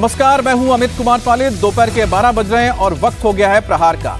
नमस्कार, मैं हूं अमित कुमार पालित। दोपहर के 12 बज रहे हैं और वक्त हो गया है प्रहार का।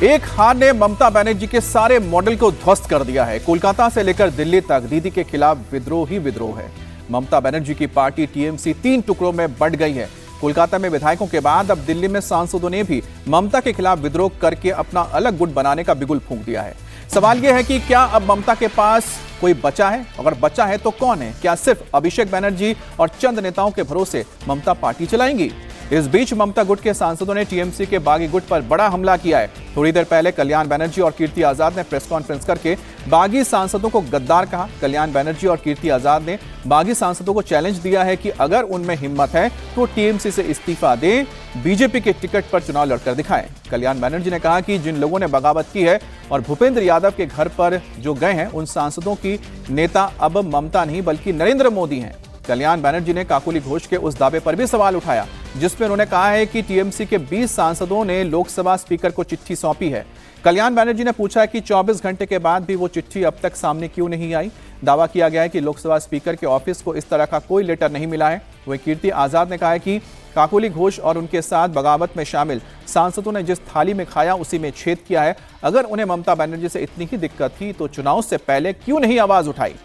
एक हार ने ममता बनर्जी के सारे मॉडल को ध्वस्त कर दिया है। कोलकाता से लेकर दिल्ली तक दीदी के खिलाफ विद्रोह ही विद्रोह है। ममता बनर्जी की पार्टी टीएमसी 3 टुकड़ों में बंट गई है। कोलकाता में विधायकों के बाद अब दिल्ली में सांसदों ने भी ममता के खिलाफ विद्रोह करके अपना अलग गुट बनाने का बिगुल फूंक दिया है। सवाल यह है कि क्या अब ममता के पास कोई बचा है? अगर बचा है तो कौन है? क्या सिर्फ अभिषेक बनर्जी और चंद नेताओं के भरोसे ममता पार्टी चलाएंगी? इस बीच ममता गुट के सांसदों ने टीएमसी के बागी गुट पर बड़ा हमला किया है। थोड़ी देर पहले कल्याण बनर्जी और कीर्ति आजाद ने प्रेस कॉन्फ्रेंस करके बागी सांसदों को गद्दार कहा। कल्याण बनर्जी और कीर्ति आजाद ने बागी सांसदों को चैलेंज दिया है कि अगर उनमें हिम्मत है तो टीएमसी से इस्तीफा दें, बीजेपी के टिकट पर चुनाव लड़कर दिखाएं। कल्याण बनर्जी ने कहा कि जिन लोगों ने बगावत की है और भूपेंद्र यादव के घर पर जो गए हैं, उन सांसदों की नेता अब ममता नहीं बल्कि नरेंद्र मोदी हैं। कल्याण बनर्जी ने काकोली घोष के उस दावे पर भी सवाल उठाया जिसमें उन्होंने कहा है कि टीएमसी के 20 सांसदों ने लोकसभा स्पीकर को चिट्ठी सौंपी है। कल्याण बनर्जी ने पूछा कि 24 घंटे के बाद भी वो चिट्ठी अब तक सामने क्यों नहीं आई। दावा किया गया है कि लोकसभा स्पीकर के ऑफिस को इस तरह का कोई लेटर नहीं मिला है। वहीं कीर्ति आजाद ने कहा है कि काकोली घोष और उनके साथ बगावत में शामिल सांसदों ने जिस थाली में खाया उसी में छेद किया है। अगर उन्हें ममता बनर्जी से इतनी ही दिक्कत थी तो चुनाव से पहले क्यों नहीं आवाज उठाई?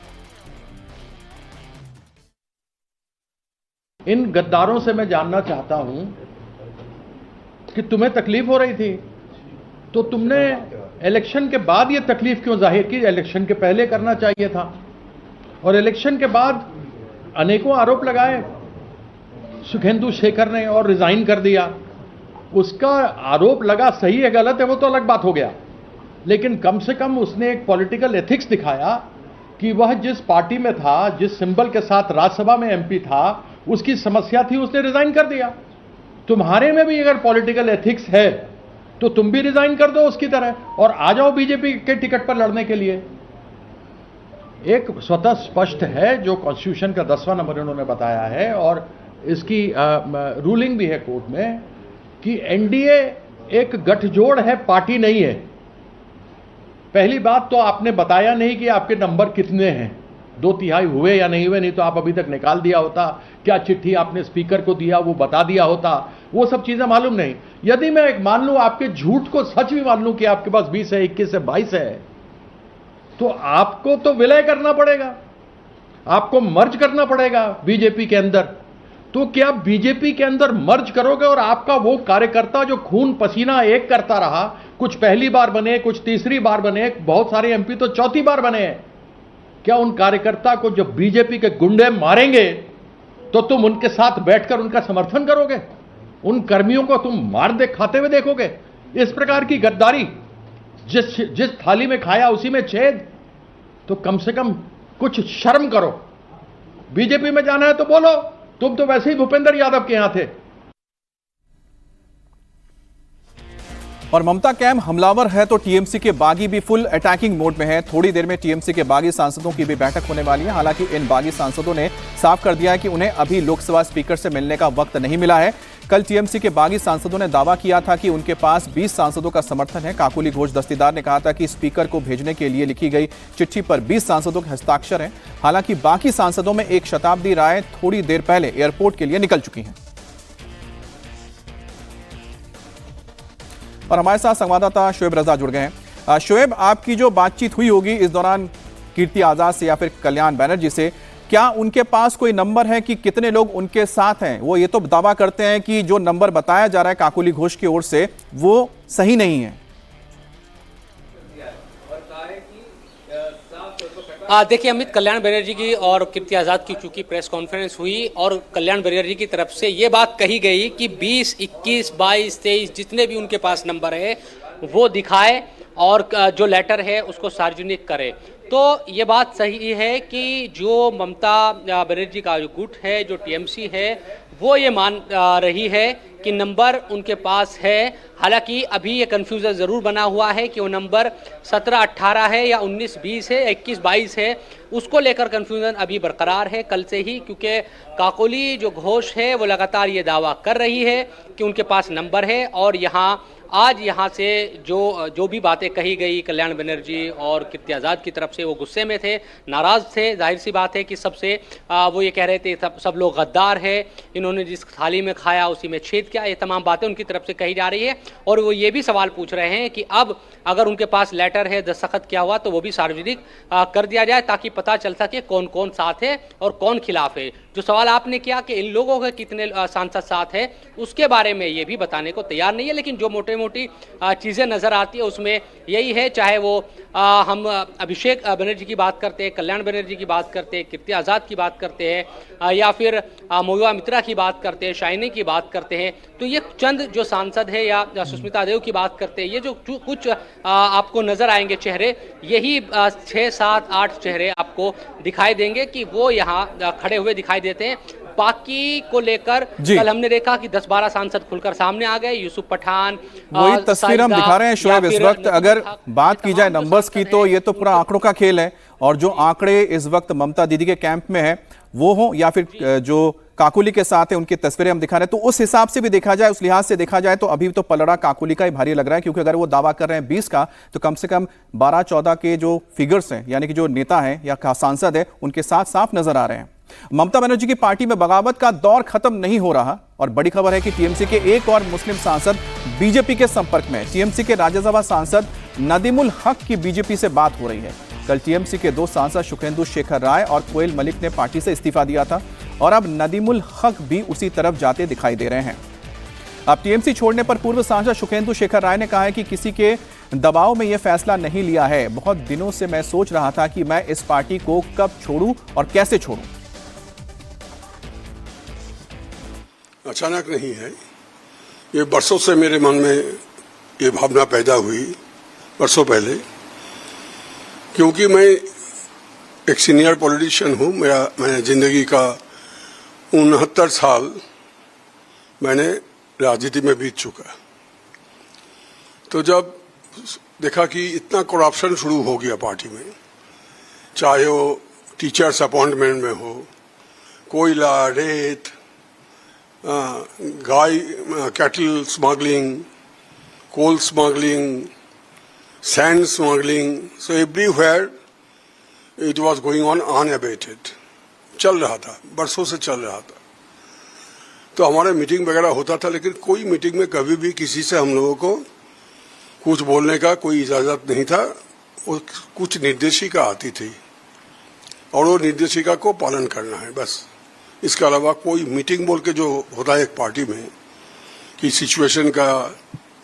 इन गद्दारों से मैं जानना चाहता हूं कि तुम्हें तकलीफ हो रही थी तो तुमने इलेक्शन के बाद ये तकलीफ क्यों जाहिर की? इलेक्शन के पहले करना चाहिए था। और इलेक्शन के बाद अनेकों आरोप लगाए सुखेंदु शेखर ने और रिजाइन कर दिया। उसका आरोप लगा, सही है गलत है वो तो अलग बात हो गया, लेकिन कम से कम उसने एक पॉलिटिकल एथिक्स दिखाया कि वह जिस पार्टी में था, जिस सिंबल के साथ राज्यसभा में एमपी था, उसकी समस्या थी, उसने रिजाइन कर दिया। तुम्हारे में भी अगर पॉलिटिकल एथिक्स है तो तुम भी रिजाइन कर दो उसकी तरह और आ जाओ बीजेपी के टिकट पर लड़ने के लिए। एक स्वतः स्पष्ट है जो कॉन्स्टिट्यूशन का 10वां नंबर उन्होंने बताया है और इसकी रूलिंग भी है कोर्ट में कि एनडीए एक गठजोड़ है, पार्टी नहीं है। पहली बात तो आपने बताया नहीं कि आपके नंबर कितने हैं, 2/3 हुए या नहीं हुए, नहीं तो आप अभी तक निकाल दिया होता। क्या चिट्ठी आपने स्पीकर को दिया वो बता दिया होता, वो सब चीजें मालूम नहीं। यदि मैं एक मान लूं, आपके झूठ को सच भी मान लूं कि आपके पास 20 है, 21 है, 22 है, तो आपको तो विलय करना पड़ेगा, आपको मर्ज करना पड़ेगा बीजेपी के अंदर। तो क्या बीजेपी के अंदर मर्ज करोगे और आपका वो कार्यकर्ता जो खून पसीना एक करता रहा, कुछ पहली बार बने, कुछ तीसरी बार बने, बहुत सारे एमपी तो चौथी बार बने हैं, क्या उन कार्यकर्ता को जब बीजेपी के गुंडे मारेंगे तो तुम उनके साथ बैठकर उनका समर्थन करोगे? उन कर्मियों को तुम मार दे खाते हुए देखोगे? इस प्रकार की गद्दारी, जिस थाली में खाया उसी में छेद, तो कम से कम कुछ शर्म करो। बीजेपी में जाना है तो बोलो, तुम तो वैसे ही भूपेंद्र यादव के यहां थे। और ममता कैंप हमलावर है तो टीएमसी के बागी भी फुल अटैकिंग मोड में है। थोड़ी देर में टीएमसी के बागी सांसदों की भी बैठक होने वाली है। हालांकि इन बागी सांसदों ने साफ कर दिया है कि उन्हें अभी लोकसभा स्पीकर से मिलने का वक्त नहीं मिला है। कल टीएमसी के बागी सांसदों ने दावा किया था कि उनके पास 20 सांसदों का समर्थन है। काकोली घोष दस्तीदार ने कहा था कि स्पीकर को भेजने के लिए लिखी गई चिट्ठी पर 20 सांसदों के हस्ताक्षर हैं। हालांकि बाकी सांसदों में एक शताब्दी राय थोड़ी देर पहले एयरपोर्ट के लिए निकल चुकी हैं। और हमारे साथ संवाददाता शोएब रजा जुड़ गए हैं। शोएब, आपकी जो बातचीत हुई होगी इस दौरान कीर्ति आजाद से या फिर कल्याण बनर्जी से, क्या उनके पास कोई नंबर है कि कितने लोग उनके साथ हैं? वो ये तो दावा करते हैं कि जो नंबर बताया जा रहा है काकोली घोष की ओर से वो सही नहीं है। देखिए अमित, कल्याण बनर्जी की और कीर्ति आजाद की चूंकि प्रेस कॉन्फ्रेंस हुई और कल्याण बनर्जी की तरफ से ये बात कही गई कि 20, 21, 22, 23 जितने भी उनके पास नंबर है वो दिखाए और जो लेटर है उसको सार्वजनिक करे। तो ये बात सही है कि जो ममता बनर्जी का जो गुट है, जो टीएमसी है, वो ये मान रही है कि नंबर उनके पास है। हालांकि अभी ये कन्फ्यूजन ज़रूर बना हुआ है कि वो नंबर 17-18 है या 19-20 है, 21-22 है, उसको लेकर कन्फ्यूजन अभी बरकरार है कल से ही, क्योंकि काकोली जो घोष है वो लगातार ये दावा कर रही है कि उनके पास नंबर है। और आज यहाँ से जो भी बातें कही गई कल्याण बनर्जी और कीर्ति आज़ाद की तरफ से, वो गुस्से में थे, नाराज़ थे। जाहिर सी बात है कि सबसे वो ये कह रहे थे सब लोग गद्दार है, इन्होंने जिस थाली में खाया उसी में छेद किया, ये तमाम बातें उनकी तरफ से कही जा रही है। और वो ये भी सवाल पूछ रहे हैं कि अब अगर उनके पास लेटर है, दस्तखत किया हुआ, तो वो भी सार्वजनिक कर दिया जाए ताकि पता चल सके कौन कौन साथ है और कौन खिलाफ है। जो सवाल आपने किया कि इन लोगों के कितने सांसद साथ है, उसके बारे में ये भी बताने को तैयार नहीं है, लेकिन जो मोटी चीज़ें नज़र आती है उसमें यही है, चाहे वो हम अभिषेक बनर्जी की बात करते हैं, कल्याण बनर्जी की बात करते हैं, कीर्ति आज़ाद की बात करते हैं, या फिर महुआ मित्रा की बात करते हैं, शाइनी की बात करते हैं, तो ये चंद जो सांसद है या सुष्मिता देव की बात करते हैं, ये जो कुछ आपको नज़र आएंगे चेहरे, यही 6, 7, 8 चेहरे आपको दिखाई देंगे कि वो यहाँ खड़े हुए दिखाई देते हैं। बाकी को लेकर कल हमने देखा कि 10-12 सांसद खुलकर सामने आ गए। यूसुफ पठान, वही तस्वीर हम दिखा रहे हैं शोएब। इस वक्त अगर बात की जाए नंबर्स की तो ये तो पूरा आंकड़ों का खेल है, और जो आंकड़े इस वक्त ममता दीदी के कैंप में है वो हो या फिर जो काकोली के साथ है उनकी तस्वीरें हम दिखा रहे हैं, तो उस हिसाब से भी देखा जाए, उस लिहाज से देखा जाए तो अभी तो पलड़ा काकोली का ही भारी लग रहा है, क्योंकि अगर वो दावा कर रहे हैं 20 का, तो कम से कम 12-14 के जो फिगर्स हैं, यानी कि जो नेता हैं या सांसद है, उनके साथ साफ नजर आ रहे हैं। ममता बनर्जी की पार्टी में बगावत का दौर खत्म नहीं हो रहा, और बड़ी खबर है कि टीएमसी के एक और मुस्लिम सांसद बीजेपी के संपर्क में। टीएमसी के राज्यसभा सांसद नदीमुल हक की बीजेपी से बात हो रही है। कल टीएमसी के 2 सांसद सुखेंदु शेखर राय और कोयल मलिक ने पार्टी से इस्तीफा दिया था, और अब नदीमुल हक भी उसी तरफ जाते दिखाई दे रहे हैं। अब टीएमसी छोड़ने पर पूर्व सांसद सुखेंदु शेखर राय ने कहा है कि किसी के दबाव में यह फैसला नहीं लिया है। बहुत दिनों से मैं सोच रहा था कि मैं इस पार्टी को कब छोड़ूं और कैसे छोड़ूं। अचानक नहीं है, ये बरसों से मेरे मन में ये भावना पैदा हुई, बरसों पहले, क्योंकि मैं एक सीनियर पॉलिटिशियन हूँ। मैंने जिंदगी का 69 साल मैंने राजनीति में बीत चुका। तो जब देखा कि इतना करप्शन शुरू हो गया पार्टी में, चाहे वो टीचर्स अपॉइंटमेंट में हो, कोयला, रेत, गाय cattle smuggling, coal smuggling, sand smuggling, so everywhere it was going on unabated, चल रहा था, बरसों से चल रहा था। तो हमारे मीटिंग वगैरह होता था, लेकिन कोई मीटिंग में कभी भी किसी से हम लोगों को कुछ बोलने का कोई इजाजत नहीं था। वो कुछ निर्देशिका आती थी और वो निर्देशिका को पालन करना है, बस। इसके अलावा कोई मीटिंग बोल के जो होता है एक पार्टी में कि सिचुएशन का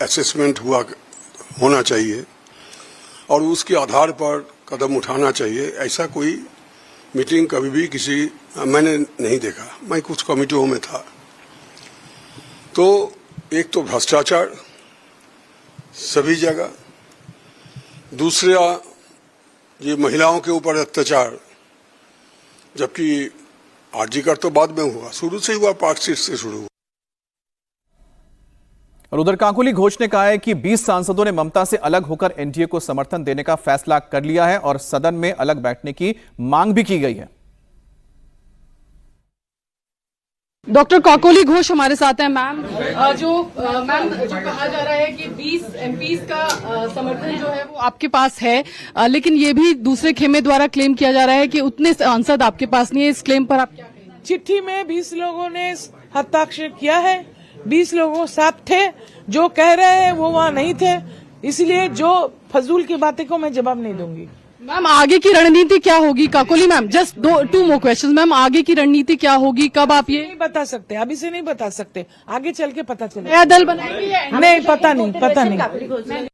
असेसमेंट होना चाहिए और उसके आधार पर कदम उठाना चाहिए, ऐसा कोई मीटिंग कभी भी मैंने नहीं देखा। मैं कुछ कमेटियों में था। तो एक तो भ्रष्टाचार सभी जगह, दूसरा ये महिलाओं के ऊपर अत्याचार, जबकि आरजी कर तो बाद में हुआ, शुरू से हुआ, पार्कशीट से शुरू हुआ। और उधर काकोली घोष ने कहा है कि 20 सांसदों ने ममता से अलग होकर एनडीए को समर्थन देने का फैसला कर लिया है और सदन में अलग बैठने की मांग भी की गई है। डॉक्टर काकोली घोष हमारे साथ हैं। मैम, जो कहा जा रहा है कि 20 एमपीज का समर्थन जो है वो आपके पास है, लेकिन ये भी दूसरे खेमे द्वारा क्लेम किया जा रहा है कि उतने सांसद आपके पास नहीं है। इस क्लेम पर आप क्या कहेंगे? चिट्ठी में 20 लोगों ने हस्ताक्षर किया है, 20 लोगों साथ थे। जो कह रहे हैं वो वहाँ नहीं थे, इसलिए जो फजूल की बातें को मैं जवाब नहीं दूंगी। मैम, आगे की रणनीति क्या होगी? Kakoli ma'am, just 2 more questions. Ma'am, आगे की रणनीति क्या होगी? कब आप ये नहीं बता सकते, अभी से नहीं बता सकते, आगे चल के पता चलेगा। नया दल बनाएंगे? नहीं, पता नहीं।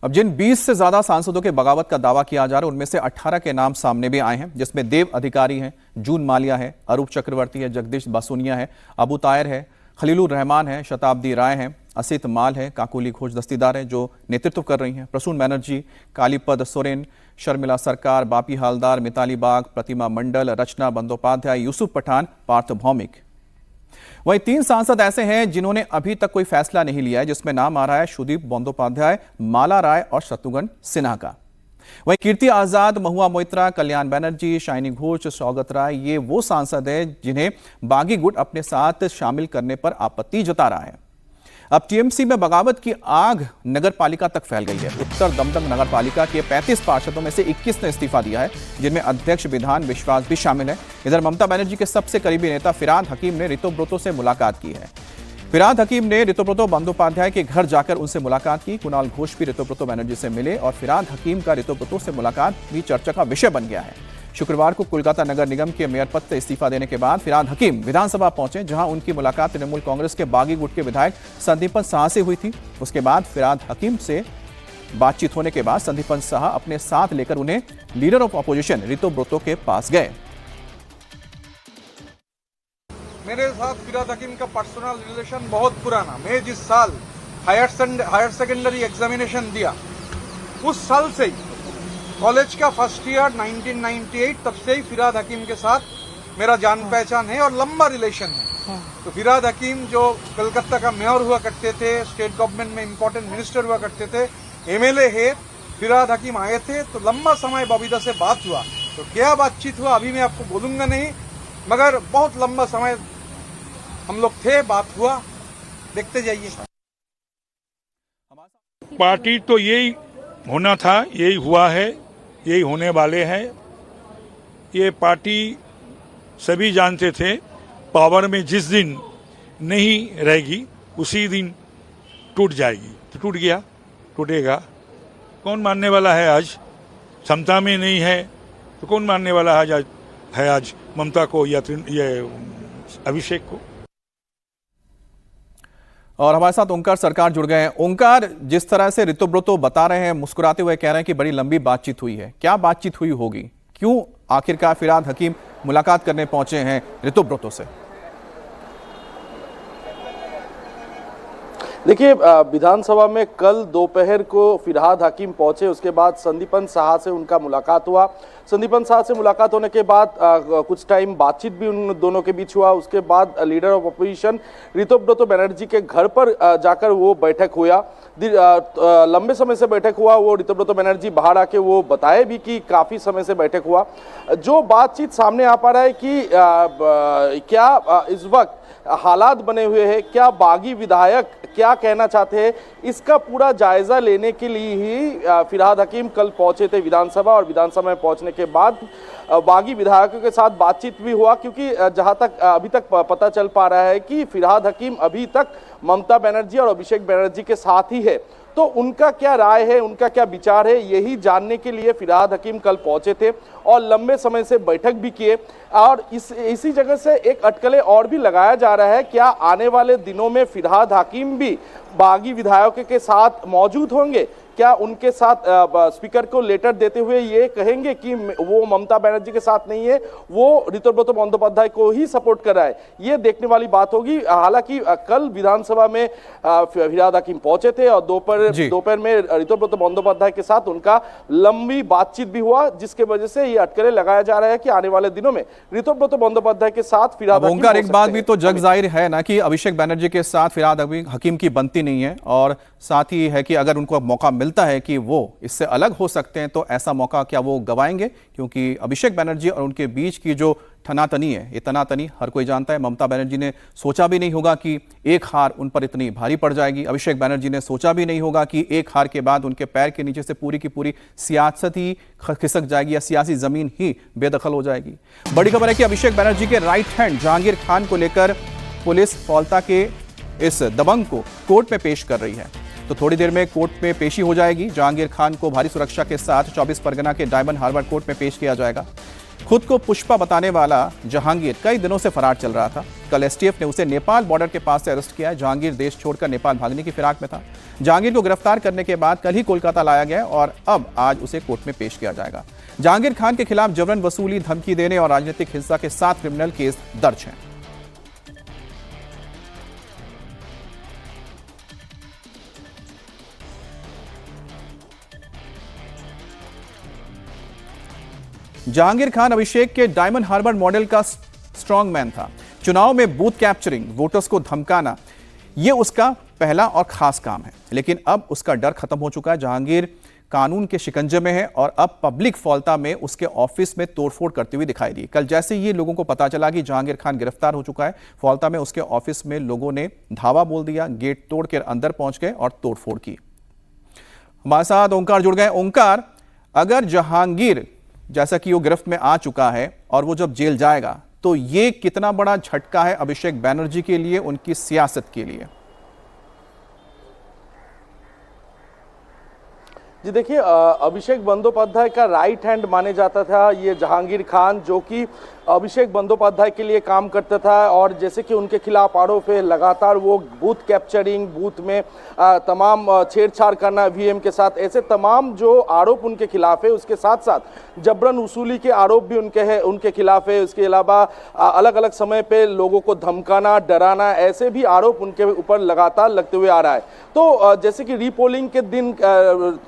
अब जिन 20 से ज्यादा सांसदों के बगावत का दावा किया जा रहा है, उनमें से 18 के नाम सामने भी आए हैं, जिसमें देव अधिकारी हैं, जून मालिया है, अरूप चक्रवर्ती है, जगदीश बासुनिया है, अबू तायर है, खलीलुर रहमान है, शताब्दी राय है, असित माल है, काकोली घोष दस्तीदार है जो नेतृत्व कर रही हैं, प्रसून बैनर्जी, कालीपद सोरेन, शर्मिला सरकार, बापी हालदार, मिताली बाग, प्रतिमा मंडल, रचना बंदोपाध्याय, यूसुफ पठान, पार्थ भौमिक। वहीं 3 सांसद ऐसे हैं जिन्होंने अभी तक कोई फैसला नहीं लिया है, जिसमें नाम आ रहा है सुदीप बंदोपाध्याय, माला राय और शत्रुघ्न सिन्हा का। वहीं कीर्ति आजाद, महुआ मोइत्रा, कल्याण बनर्जी, शाइनी घोष, सौगत राय ये वो सांसद हैं जिन्हें बागी गुट अपने साथ शामिल करने पर आपत्ति जता रहा है। अब टीएमसी में बगावत की आग नगर पालिका तक फैल गई है। उत्तर दमदम नगर पालिका के 35 पार्षदों में से 21 ने इस्तीफा दिया है, जिनमें अध्यक्ष विधान विश्वास भी शामिल है। इधर ममता बनर्जी के सबसे करीबी नेता फिरहाद हकीम ने ऋतुब्रतो से मुलाकात की है। फिरहाद हकीम ने ऋतुब्रतो बंदोपाध्याय के घर जाकर उनसे मुलाकात की। कुणाल घोष भी ऋतुब्रतो बनर्जी से मिले और फिरहाद हकीम का ऋतुब्रतो से मुलाकात भी चर्चा का विषय बन गया है। शुक्रवार को कोलकाता नगर निगम के मेयर पद से इस्तीफा देने के बाद फिरहाद हकीम विधानसभा पहुंचे, जहां उनकी मुलाकात तृणमूल कांग्रेस के बागी गुट के विधायक संदीपन साहा से हुई थी। उसके बाद फिरहाद हकीम से बातचीत होने के बाद संदीपन साहा अपने साथ लेकर उन्हें लीडर ऑफ अपोजिशन ऋतुब्रतो के पास गए। मेरे साथ फिरहाद हकीम का पर्सनल रिलेशन बहुत पुराना। मैं जिस साल हायर सेकेंडरी एग्जामिनेशन दिया उस साल से ही, कॉलेज का फर्स्ट ईयर 1998, तब से ही फिरहाद हकीम के साथ मेरा जान पहचान है और लंबा रिलेशन है। तो फिरहाद हकीम जो कलकत्ता का मेयर हुआ करते थे, स्टेट गवर्नमेंट में इंपॉर्टेंट मिनिस्टर हुआ करते थे, एमएलए है, फिरहाद हकीम आए थे तो लंबा समय बबीता से बात हुआ। तो क्या बातचीत हुआ अभी मैं आपको बोलूंगा नहीं, मगर बहुत लंबा समय हम लोग थे, बात हुआ, देखते जाइए। पार्टी तो यही होना था, यही हुआ है, यही होने वाले हैं। ये पार्टी सभी जानते थे पावर में जिस दिन नहीं रहेगी उसी दिन टूट जाएगी। तो टूट गया, टूटेगा। कौन मानने वाला है आज? क्षमता में नहीं है तो कौन मानने वाला है आज ममता को या अभिषेक को? और हमारे साथ ओंकार सरकार जुड़ गए हैं। ओंकार, जिस तरह से ऋतुब्रतो बता रहे हैं, मुस्कुराते हुए कह रहे हैं कि बड़ी लंबी बातचीत हुई है, क्या बातचीत हुई होगी? क्यों आखिरकार फिरहाद हकीम मुलाकात करने पहुंचे हैं ऋतुब्रतो से? देखिए, विधानसभा में कल दोपहर को फिरहाद हकीम पहुंचे, उसके बाद संदीपन साहा से उनका मुलाकात हुआ। संदीपन साहा से मुलाकात होने के बाद कुछ टाइम बातचीत भी उन दोनों के बीच हुआ। उसके बाद लीडर ऑफ अपोजिशन ऋतुब्रतो बनर्जी के घर पर जाकर वो बैठक हुआ। लंबे समय से बैठक हुआ। वो ऋतुब्रतो बनर्जी बाहर आके वो बताए भी कि काफ़ी समय से बैठक हुआ। जो बातचीत सामने आ पा रहा है कि क्या इस वक्त हालात बने हुए हैं, क्या बागी विधायक क्या कहना चाहते हैं, इसका पूरा जायजा लेने के लिए ही फिरहाद हकीम कल पहुंचे थे विधानसभा। और विधानसभा में पहुंचने के बाद बागी विधायकों के साथ बातचीत भी हुआ, क्योंकि जहां तक अभी तक पता चल पा रहा है कि फिरहाद हकीम अभी तक ममता बनर्जी और अभिषेक बनर्जी के साथ ही है। तो उनका क्या राय है, उनका क्या विचार है, यही जानने के लिए फिरहाद हकीम कल पहुंचे थे और लंबे समय से बैठक भी किए। और इसी जगह से एक अटकलें और भी लगाया जा रहा है, क्या आने वाले दिनों में फिरहाद हकीम भी बागी विधायकों के साथ मौजूद होंगे? क्या उनके साथ स्पीकर को लेटर देते हुए ये कहेंगे कि वो ममता बनर्जी के साथ नहीं है, वो ऋतुब्रतो बंदोपाध्याय को ही सपोर्ट कर रहा है? ये देखने वाली बात होगी। हालांकि कल विधानसभा में फिरहाद हकीम पहुंचे थे और दोपहर में ऋतुब्रतो बंदोपाध्याय के साथ उनका लंबी बातचीत भी हुआ, जिसके वजह से ये अटकलें लगाया जा रहा है कि आने वाले दिनों में ऋतुब्रतो बंदोपाध्याय के साथ फिरहाद हकीम। एक बात भी तो जग जाहिर है ना कि अभिषेक बनर्जी के साथ फिरहाद हकीम की बनती नहीं है, और साथ ही है कि अगर उनको मौका मिलता है कि वो इससे अलग हो सकते हैं तो ऐसा मौका क्या वो गवाएंगे? क्योंकि अभिषेक बनर्जी और उनके बीच की जो ठनातनी है, ये तनातनी हर कोई जानता है। ममता बनर्जी ने सोचा भी नहीं होगा कि एक हार उन पर इतनी भारी पड़ जाएगी। अभिषेक बनर्जी ने सोचा भी नहीं होगा कि एक हार के बाद उनके पैर के नीचे से पूरी की पूरी सियासत ही खिसक जाएगी या सियासी जमीन ही बेदखल हो जाएगी। बड़ी खबर है कि अभिषेक बनर्जी के राइट हैंड जहांगीर खान को लेकर पुलिस फौलता के इस दबंग को कोर्ट में पेश कर रही है। तो थोड़ी देर में कोर्ट में पेशी हो जाएगी। जहांगीर खान को भारी सुरक्षा के साथ 24 परगना के डायमंड हार्बर कोर्ट में पेश किया जाएगा। खुद को पुष्पा बताने वाला जहांगीर कई दिनों से फरार चल रहा था। कल एसटीएफ ने उसे नेपाल बॉर्डर के पास से अरेस्ट किया है। जहांगीर देश छोड़कर नेपाल भागने की फिराक में था। जहांगीर को गिरफ्तार करने के बाद कल ही कोलकाता लाया गया और अब आज उसे कोर्ट में पेश किया जाएगा। जहांगीर खान के खिलाफ जबरन वसूली, धमकी देने और राजनीतिक हिंसा के 7 क्रिमिनल केस दर्ज हैं। जहांगीर खान अभिषेक के डायमंड हार्बर मॉडल का स्ट्रॉन्ग मैन था। चुनाव में बूथ कैप्चरिंग, वोटर्स को धमकाना, ये उसका पहला और खास काम है। लेकिन अब उसका डर खत्म हो चुका है। जहांगीर कानून के शिकंजे में है और अब पब्लिक फौलता में उसके ऑफिस में तोड़फोड़ करती हुई दिखाई दी। कल जैसे ये लोगों को पता चला कि जहांगीर खान गिरफ्तार हो चुका है, फौलता में उसके ऑफिस में लोगों ने धावा बोल दिया, गेट तोड़ कर अंदर पहुंच गए और तोड़फोड़ की। हमारे साथ ओंकार जुड़ गए। ओंकार, अगर जहांगीर जैसा कि वो गिरफ्त में आ चुका है और वो जब जेल जाएगा तो ये कितना बड़ा झटका है अभिषेक बैनर्जी के लिए, उनकी सियासत के लिए? जी देखिए, अभिषेक बंदोपाध्याय का राइट हैंड माने जाता था ये जहांगीर खान, जो कि अभिषेक बंदोपाध्याय के लिए काम करता था। और जैसे कि उनके खिलाफ आरोप है, लगातार वो बूथ कैप्चरिंग, बूथ में तमाम छेड़छाड़ करना ईवीएम के साथ, ऐसे तमाम जो आरोप उनके खिलाफ है। उसके साथ साथ जबरन वसूली के आरोप भी उनके खिलाफ है। उसके अलावा अलग अलग समय पे लोगों को धमकाना, डराना, ऐसे भी आरोप उनके ऊपर लगातार लगते हुए आ रहा है। तो जैसे कि रीपोलिंग के दिन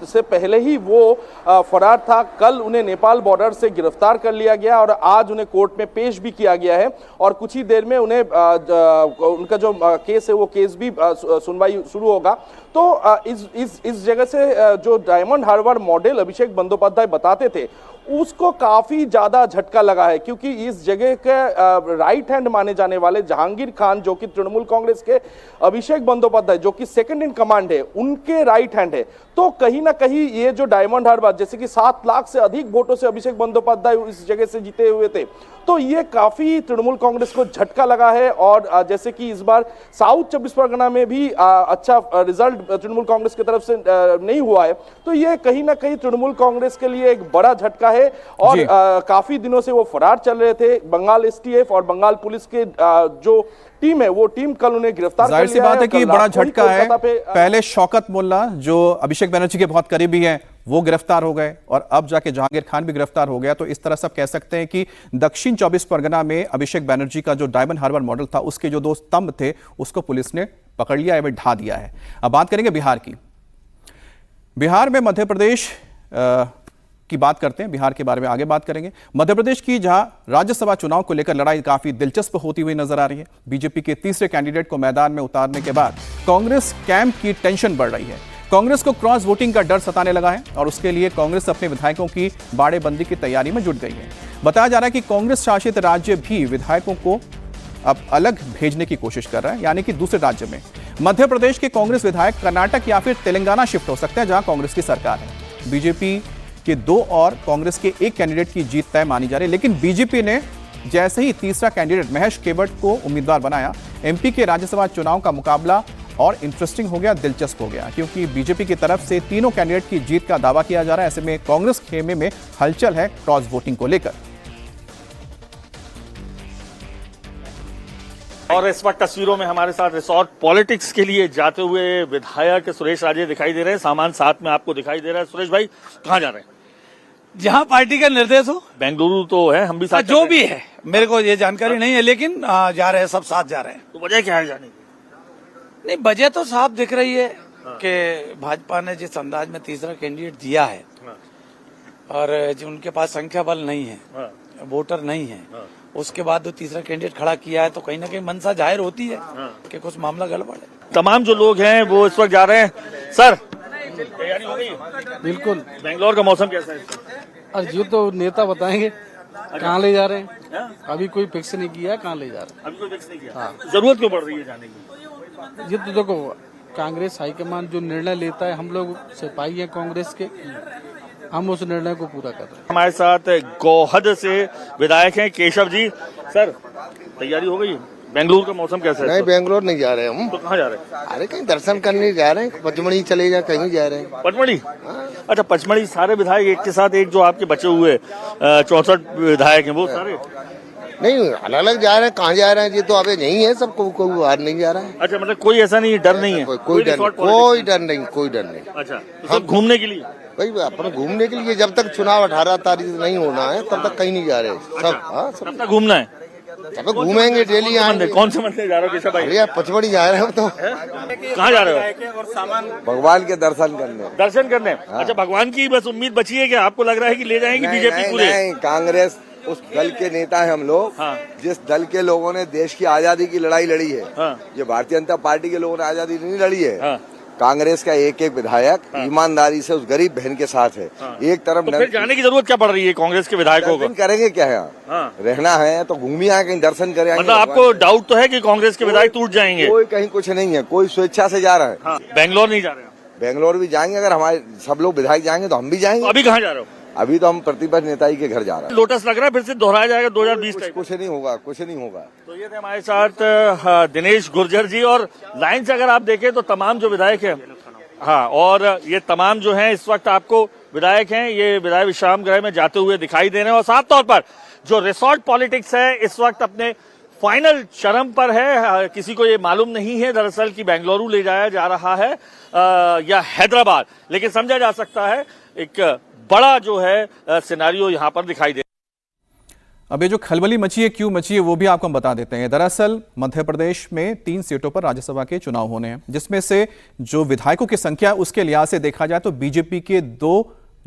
से पहले ही वो फरार था। कल उन्हें नेपाल बॉर्डर से गिरफ्तार कर लिया गया और आज उन्हें कोर्ट में पेश भी किया गया है। और कुछ ही देर में उन्हें उनका जो केस है वो केस भी सुनवाई शुरू होगा। तो इस जगह से जो डायमंड हार्बर मॉडल अभिषेक बंदोपाध्याय बताते थे, उसको काफी ज्यादा झटका लगा है, क्योंकि इस जगह के राइट हैंड माने जाने वाले जहांगीर खान, जो कि तृणमूल कांग्रेस के अभिषेक बंदोपाध्याय, जो कि सेकंड इन कमांड है, उनके राइट हैंड है। तो कहीं ना कहीं ये जो डायमंड हार्बर, जैसे कि 7 लाख से अधिक वोटों से अभिषेक बंदोपाध्याय इस जगह से जीते हुए थे, तो ये काफी तृणमूल कांग्रेस को झटका लगा है। और जैसे कि इस बार साउथ 24 परगना में भी अच्छा रिजल्ट तृणमूल कांग्रेस की तरफ से नहीं हुआ है, तो ये कहीं ना कहीं तृणमूल कांग्रेस के लिए एक बड़ा झटका है। और काफी दिनों से वो फरार चल रहे थे। बंगाल एसटीएफ और बंगाल पुलिस के जो टीम है, वो टीम कल उन्हें गिरफ्तार कर लिया है। जाहिर सी बात है कि बड़ा झटका है। पहले शौकत मोल्ला, जो अभिषेक बैनर्जी के बहुत करीबी हैं, वो गिरफ्तार हो गए और अब जाके जहांगीर खान भी गिरफ्तार हो गया। तो इस तरह सब कह सकते हैं कि दक्षिण 24 परगना में अभिषेक बैनर्जी का जो डायमंड हार्बर मॉडल था, उसके जो 2 स्तंभ थे, उसको पुलिस ने पकड़ लिया है, ढा दिया है। अब बात करेंगे बिहार की। बिहार में मध्य प्रदेश की बात करते हैं, बिहार के बारे में आगे बात करेंगे। मध्य प्रदेश की जहां राज्यसभा चुनाव को लेकर लड़ाई काफी दिलचस्प होती हुई नजर आ रही है। बीजेपी के तीसरे कैंडिडेट को मैदान में उतारने के बाद कांग्रेस कैंप की टेंशन बढ़ रही है। कांग्रेस को क्रॉस वोटिंग का डर सताने लगा है और उसके लिए कांग्रेस अपने विधायकों की बाड़ेबंदी की तैयारी में जुट गई है। बताया जा रहा है कि कांग्रेस शासित राज्य भी विधायकों को अब अलग भेजने की कोशिश कर रहा है, यानी कि दूसरे राज्य में। मध्य प्रदेश के कांग्रेस विधायक कर्नाटक या फिर तेलंगाना शिफ्ट हो सकते हैं, जहां कांग्रेस की सरकार है। बीजेपी के 2 और कांग्रेस के 1 कैंडिडेट की जीत तय मानी जा रही है। लेकिन बीजेपी ने जैसे ही तीसरा कैंडिडेट महेश केवट को उम्मीदवार बनाया, एमपी के राज्यसभा चुनाव का मुकाबला और इंटरेस्टिंग हो गया, दिलचस्प हो गया, क्योंकि बीजेपी की तरफ से तीनों कैंडिडेट की जीत का दावा किया जा रहा है। ऐसे में कांग्रेस खेमे में हलचल है क्रॉस वोटिंग को लेकर। और इस वक्त तस्वीरों में हमारे साथ रिसोर्ट पॉलिटिक्स के लिए जाते हुए विधायक सुरेश राजे दिखाई दे रहे हैं। सामान साथ में आपको दिखाई दे रहा है। सुरेश भाई, कहाँ जा रहे हैं? जहां पार्टी का निर्देश हो। बेंगलुरु तो है, हम भी साथ जो भी है, मेरे को ये जानकारी नहीं है, लेकिन जा रहे हैं, सब साथ जा रहे हैं। तो वजह क्या है जाने की? नहीं, वजह तो साफ दिख रही है कि भाजपा ने जिस अंदाज में तीसरा कैंडिडेट दिया है और जो उनके पास संख्या बल नहीं है, वोटर नहीं है, उसके बाद जो तीसरा कैंडिडेट खड़ा किया है, तो कहीं ना कहीं मनसा जाहिर होती है कि कुछ मामला गड़बड़ है। तमाम जो लोग हैं वो इस वक्त जा रहे हैं। सर, तैयारी हो गई? बिल्कुल। बेंगलोर का मौसम कैसा है? अरे ये तो नेता बताएंगे कहाँ ले जा रहे हैं। अभी कोई फिक्स नहीं किया है कहाँ ले जा रहे हैं। अभी कोई फिक्स नहीं किया। जरूरत क्यों पड़ रही है जाने की? ये तो देखो, कांग्रेस हाईकमान जो निर्णय लेता है, हम लोग सिपाही हैं कांग्रेस के, हम उस निर्णय को पूरा कर रहे हैं। हमारे साथ गोहद से विधायक हैं केशव जी। सर, तैयारी हो गई? बेंगलुरु का मौसम कैसा है? नहीं, बेंगलुरु नहीं जा रहे हम। तो कहाँ जा रहे हैं? अरे कहीं दर्शन करने जा रहे हैं, पचमढ़ी चले जा, कहीं जा रहे हैं। पचमढ़ी? अच्छा, पचमढ़ी सारे विधायक एक के साथ एक, जो आपके बचे हुए 64 विधायक हैं, वो सारे नहीं अलग अलग जा रहे हैं। कहाँ जा रहे हैं? ये तो अभी नहीं है, सब कोई बाहर नहीं जा रहा है। अच्छा, मतलब कोई ऐसा नहीं, डर नहीं है? कोई डर नहीं, कोई डर नहीं। अच्छा, सब घूमने के लिए? भाई अपन घूमने के लिए, जब तक चुनाव 18 तारीख नहीं होना है तब तक कहीं नहीं जा रहे सब। हाँ, सब तक घूमना है। सब घूमेंगे डेली। आएंगे। कौन से मंदिर जा रहे हो केशव भाई? अरे पचमढ़ी जा रहे हो। तो कहाँ जा रहे हो? भगवान के दर्शन करने। दर्शन करने? अच्छा, भगवान की बस उम्मीद बची है क्या? आपको लग रहा है कि ले जाएंगे बीजेपी पूरे? नहीं, कांग्रेस उस दल के नेता हैं हम लोग। हाँ। जिस दल के लोगों ने देश की आजादी की लड़ाई लड़ी है। हाँ। ये भारतीय जनता पार्टी के लोगों ने आजादी नहीं लड़ी है। हाँ। कांग्रेस का एक एक विधायक ईमानदारी से उस गरीब बहन के साथ है। एक तरफ तो फिर जाने की जरूरत क्या पड़ रही है कांग्रेस के विधायकों को? करेंगे क्या यहाँ? रहना है तो घूम ही आए, कहीं दर्शन करें। मतलब आपको डाउट तो है कि कांग्रेस के विधायक टूट जाएंगे? कोई कहीं कुछ नहीं है, कोई स्वेच्छा से जा रहा है। बेंगलोर नहीं जा रहे? बेंगलोर भी जाएंगे, अगर हमारे सब लोग विधायक जाएंगे तो हम भी जाएंगे। अभी कहाँ जा रहे हो? अभी तो हम प्रतिपक्ष नेता जी के घर जा रहे हैं। लोटस लग रहा है फिर से दोहराया जाएगा 2020 तक? कुछ नहीं होगा, कुछ नहीं होगा। तो ये थे हमारे साथ दिनेश गुर्जर जी। और लाइन से अगर आप देखें तो तमाम जो विधायक है, हाँ, और ये तमाम जो हैं इस वक्त आपको विधायक हैं, ये विधायक विश्राम गृह में जाते हुए दिखाई दे रहे हैं। और साफ तौर पर जो रिसोर्ट पॉलिटिक्स है इस वक्त अपने फाइनल चरम पर है। किसी को ये मालूम नहीं है दरअसल कि बेंगलुरु ले जाया जा रहा है या हैदराबाद, लेकिन समझा जा सकता है एक बड़ा जो है सिनेरियो यहाँ पर दिखाई दे। अब ये जो खलबली मची है, क्यों मची है, वो भी आपको हम बता देते हैं। दरअसल मध्य प्रदेश में 3 सीटों पर राज्यसभा के चुनाव होने हैं, जिसमें से जो विधायकों की संख्या है उसके लिहाज से देखा जाए तो बीजेपी के 2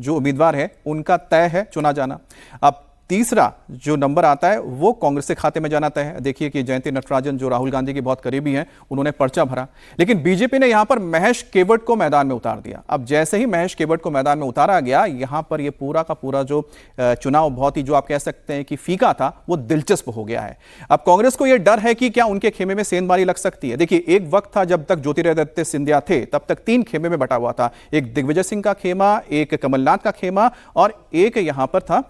जो उम्मीदवार हैं उनका तय है चुना जाना। अब तीसरा जो नंबर आता है वो कांग्रेस के खाते में जाना तय है। देखिए कि जयंती नटराजन जो राहुल गांधी की बहुत करीबी हैं, उन्होंने पर्चा भरा, लेकिन बीजेपी ने यहां पर महेश केवट को मैदान में उतार दिया। अब जैसे ही महेश केवट को मैदान में उतारा गया, यहां पर ये पूरा का पूरा जो चुनाव बहुत ही जो आप कह सकते हैं कि फीका था, वो दिलचस्प हो गया है। अब कांग्रेस को यह डर है कि क्या उनके खेमे में सेंधमारी लग सकती है। देखिए, एक वक्त था जब तक ज्योतिरादित्य सिंधिया थे तब तक 3 खेमे में बटा हुआ था। एक दिग्विजय सिंह का खेमा, एक कमलनाथ का खेमा और एक यहां पर था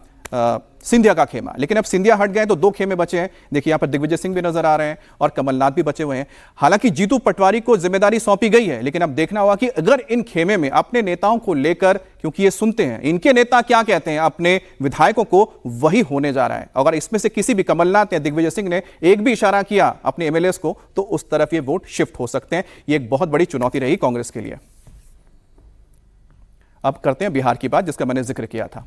सिंधिया का खेमा। लेकिन अब सिंधिया हट गए तो 2 खेमे बचे हैं। देखिए, यहां पर दिग्विजय सिंह भी नजर आ रहे हैं और कमलनाथ भी बचे हुए हैं। हालांकि जीतू पटवारी को जिम्मेदारी सौंपी गई है, लेकिन अब देखना होगा कि अगर इन खेमे में अपने नेताओं को लेकर, क्योंकि ये सुनते हैं इनके नेता क्या कहते हैं अपने विधायकों को, वही होने जा रहा है। अगर इसमें से किसी भी कमलनाथ या दिग्विजय सिंह ने एक भी इशारा किया अपने एमएलएस को, तो उस तरफ ये वोट शिफ्ट हो सकते हैं। ये एक बहुत बड़ी चुनौती रही कांग्रेस के लिए। अब करते हैं बिहार की बात, जिसका मैंने जिक्र किया था।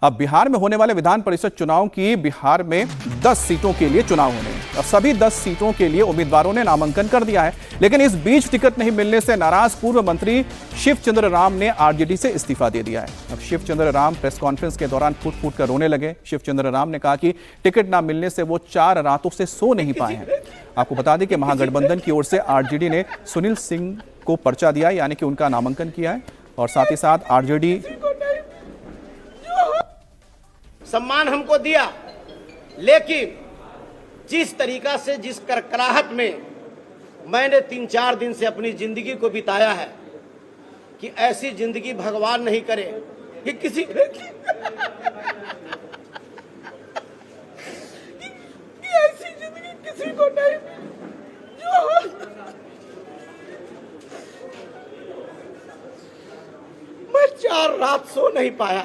अब बिहार में होने वाले विधान परिषद चुनाव की बिहार में 10 सीटों के लिए चुनाव होने हैं और सभी 10 सीटों के लिए उम्मीदवारों ने नामांकन कर दिया है। लेकिन इस बीच टिकट नहीं मिलने से नाराज पूर्व मंत्री शिवचंद्र राम ने आरजेडी से इस्तीफा दे दिया है। अब शिवचंद्र राम प्रेस कॉन्फ्रेंस के दौरान फूट फूट कर रोने लगे। शिवचंद्र राम ने कहा कि टिकट ना मिलने से वो 4 रातों से सो नहीं पाए हैं। आपको बता दें कि महागठबंधन की ओर से आरजेडी ने सुनील सिंह को पर्चा दिया, यानी कि उनका नामांकन किया है। और साथ ही साथ आरजेडी सम्मान हमको दिया, लेकिन जिस तरीका से, जिस करकराहट में मैंने 3-4 दिन से अपनी जिंदगी को बिताया है, कि ऐसी जिंदगी भगवान नहीं करे कि किसी कि ऐसी जिंदगी किसी को नहीं जो मैं 4 रात सो नहीं पाया।